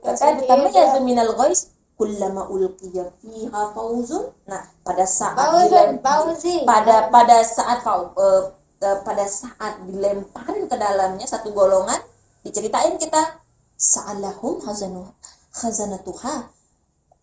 Maka ditambah minal ghais kullama ulqiya fiha fauzun. Nah, pada saat pada saat dilemparin ke dalamnya satu golongan, diceritain kita sa'alahum khazanatuha,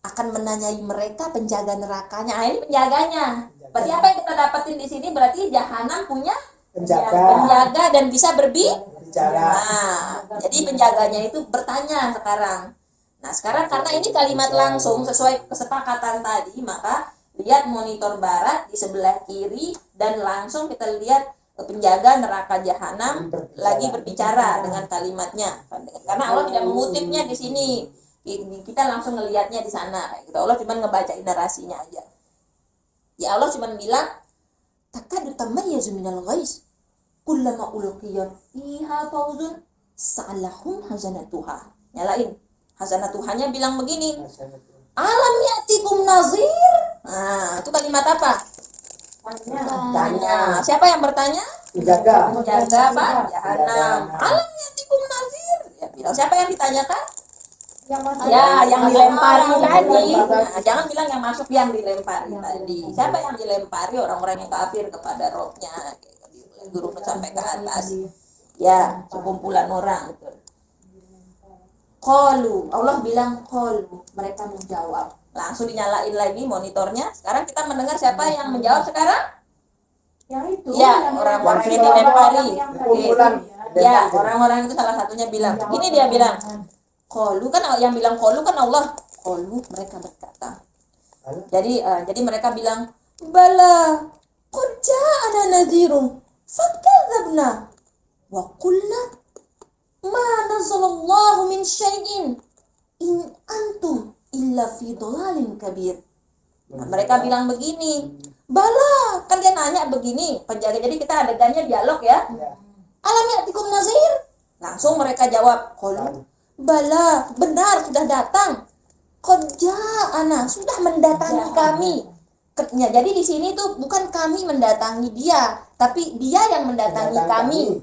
akan menanyai mereka penjaga nerakanya. Nah, ini penjaganya. Berarti apa yang kita dapatin di sini? Berarti jahanam punya penjaga dan bisa berbicara. Nah, jadi penjaganya itu bertanya sekarang. Nah, sekarang karena ini kalimat langsung sesuai kesepakatan tadi, maka lihat monitor barat di sebelah kiri dan langsung kita lihat penjaga neraka jahanam lagi berbicara dengan kalimatnya. Karena Allah tidak mengutipnya di sini. Kita langsung ngelihatnya di sana. Allah cuma ngebacain narasinya aja. Ya Allah cuma bilang takadu tamayyazu minal ghais kullama ulqiya fiha fauzun sa'alahum hazanatuha. Nyalain. Hazanatuhanya bilang begini, alam ya'tikum nazir. Nah, itu kalimat apa? Tanya. Siapa yang bertanya? Penjaga Pak jahanam. Alam ya'tikum nazir. Ya, bilang siapa yang ditanyakan? Yang dilempari tadi. Nah, jangan bilang yang masuk, yang dilempari tadi. Siapa yang dilempari? Orang-orang yang kafir kepada rohnya. Guru sampai ke atas. Ya, sekumpulan orang. Qalu, Allah bilang qalu, mereka menjawab. Langsung dinyalain lagi monitornya. Sekarang kita mendengar siapa yang menjawab sekarang? Yang itu. Ya, orang-orang yang dilempari. Ya, orang-orang itu salah satunya bilang. Ini dia bilang. Qalu, kan yang bilang qalu kan Allah. Qalu, mereka berkata. Jadi mereka bilang, bala qad ja'ana nadhirun fakadzabna wa qulna ma nazzalallahu min syai'in in antum illa fi dhalalin kabir. Nah, mereka bilang begini, bala, kan dia nanya begini, penjaga. Jadi kita adegannya dialog ya. Alam ya'tikum nazir? Langsung mereka jawab, qalu bala, benar sudah datang. Qad ja'ana, sudah mendatangi kami. Jadi di sini tuh bukan kami mendatangi dia, tapi dia yang mendatangi kami.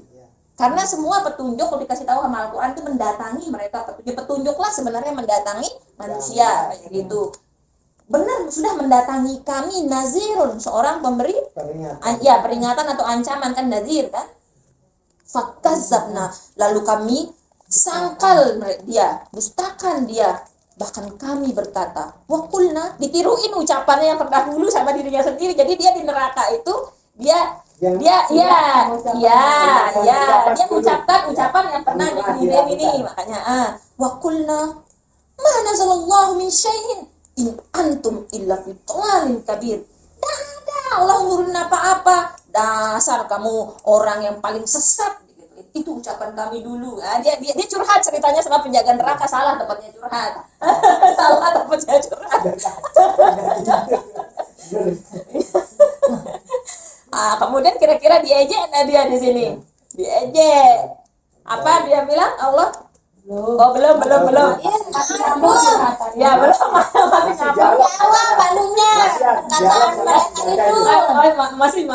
Karena semua petunjuk kalau dikasih tahu sama Al-Quran itu mendatangi mereka. Petunjuklah sebenarnya mendatangi manusia kayak gitu. Benar sudah mendatangi kami nazirun, seorang pemberi peringatan atau ancaman, kan nazir kan. Fakazabna, lalu kami sangkal dia, dustakan dia. Bahkan kami berkata, wakulna, ditiruin ucapannya yang terdahulu sama dirinya sendiri. Jadi dia di neraka itu dia mengucapkan ucapan yang pernah dikirim ini. Makanya wakulna ma nazzalallahu min syai'in in antum illa fi dhalalin kabir. Tidak ada Allah nurunin apa-apa, dasar kamu orang yang paling sesat. Itu ucapan kami dulu. Dia curhat ceritanya sama penjaga neraka. Salah tempatnya curhat. Salah tempatnya curhat. Kemudian kira-kira diejek dia di sini. Diejek. Apa dia bilang? Allah? Oh, belum. Ya, belum. Jawab balunya. Perkataan mereka itu.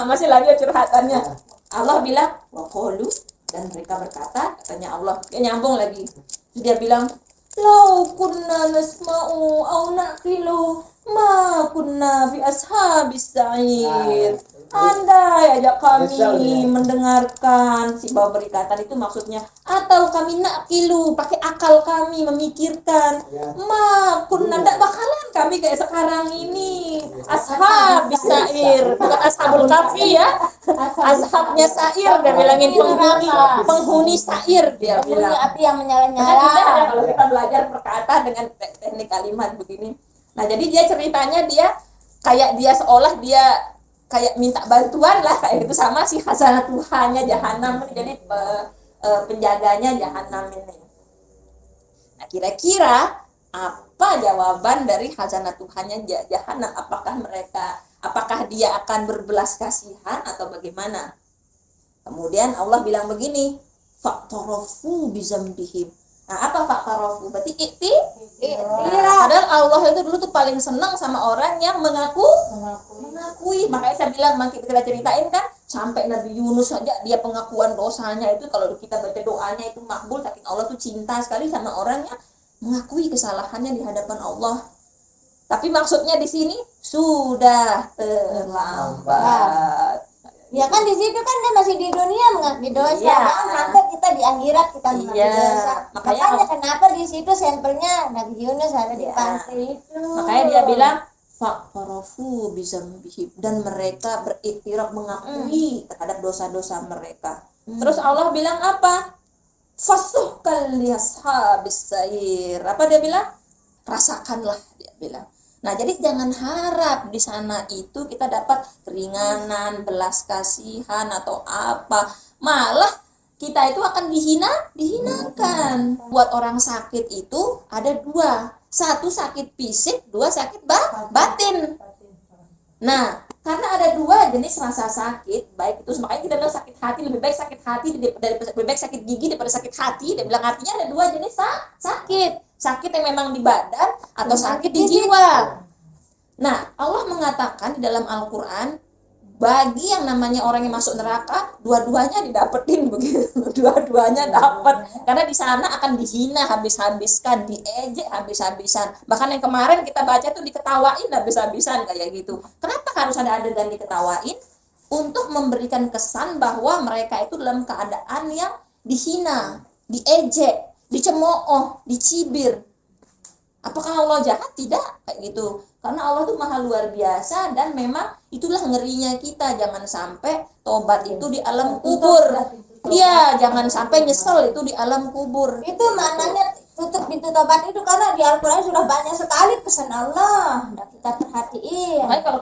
Masih lagi curhatannya. Allah bilang, wa qalu, dan mereka berkata, katanya Allah, dia nyambung lagi. Dia bilang, lau kunna nasma'u au naqilu ma kunna fi ashabis sa'ir. Andai aja kami mendengarkan, si bawah berikatan itu maksudnya, atau kami naqilu, pakai akal kami memikirkan, ma kunna, ndak bakalan kami kayak sekarang ini. Ashabis sa'ir, bukan ashabul kahfi ya. Ashabnya sa'ir, dia bilangin penghuni sa'ir, dia bilang. Api yang menyala-nyala. Kalau kita belajar perkata dengan teknik kalimat begini. Nah, jadi dia ceritanya kayak dia seolah dia kayak minta bantuan lah kayak gitu sama si khazanah Tuhannya jahanam. Jadi penjaganya jahanam ini. Nah, kira-kira apa jawaban dari khazanah Tuhannya jahanam? Apakah dia akan berbelas kasihan atau bagaimana? Kemudian Allah bilang begini, fa'tarafu bizambihim. Nah, apa fa'tarafu? Berarti padahal Allah itu dulu tuh paling senang sama orang yang mengakui. Makanya saya bilang, kita ceritain kan, sampai Nabi Yunus saja dia pengakuan dosanya itu, kalau kita baca doanya itu makbul, saking Allah tuh cinta sekali sama orang yang mengakui kesalahannya di hadapan Allah. Tapi maksudnya di sini sudah terlambat. Ya kan di situ kan dia masih di dunia mengakui dosa. Iya. Jangan sampai kita di akhirat kita mengakui Iya. dosa. Makanya kenapa di situ sampelnya Nabi Yunus ada di Iya. pantai itu. Makanya dia bilang fa'tarafu bizambihim, dan mereka beriktiraf mengakui terhadap dosa-dosa mereka. Terus Allah bilang apa? Fasuhkal liashabis sair. Apa dia bilang? Rasakanlah, dia bilang. Nah, jadi jangan harap di sana itu kita dapat keringanan, belas kasihan atau apa. Malah kita itu akan dihinakan. Buat orang sakit itu ada dua. Satu sakit fisik, dua sakit batin. Nah, karena ada dua jenis rasa sakit, baik itu makanya kita bilang sakit hati, lebih baik sakit hati lebih baik sakit gigi daripada sakit hati. Dia bilang artinya ada dua jenis sakit. Sakit yang memang di badan atau sakit di jiwa. Nah, Allah mengatakan di dalam Al-Qur'an, bagi yang namanya orang yang masuk neraka, dua-duanya didapetin begitu. Dua-duanya dapat. Karena di sana akan dihina habis-habiskan, diejek habis-habisan. Bahkan yang kemarin kita baca tuh diketawain habis-habisan kayak gitu. Kenapa harus ada adegan diketawain? Untuk memberikan kesan bahwa mereka itu dalam keadaan yang dihina, diejek, dicemooh, dicibir. Apakah Allah jahat? Tidak, kayak gitu. Karena Allah tuh maha luar biasa, dan memang itulah ngerinya kita. Jangan sampai tobat itu di alam kubur. Iya, jangan sampai nyesel itu di alam kubur. Itu maknanya tutup pintu tobat itu, karena di Al-Quran sudah banyak sekali pesan Allah. Nah, kita perhatiin. Makanya kalau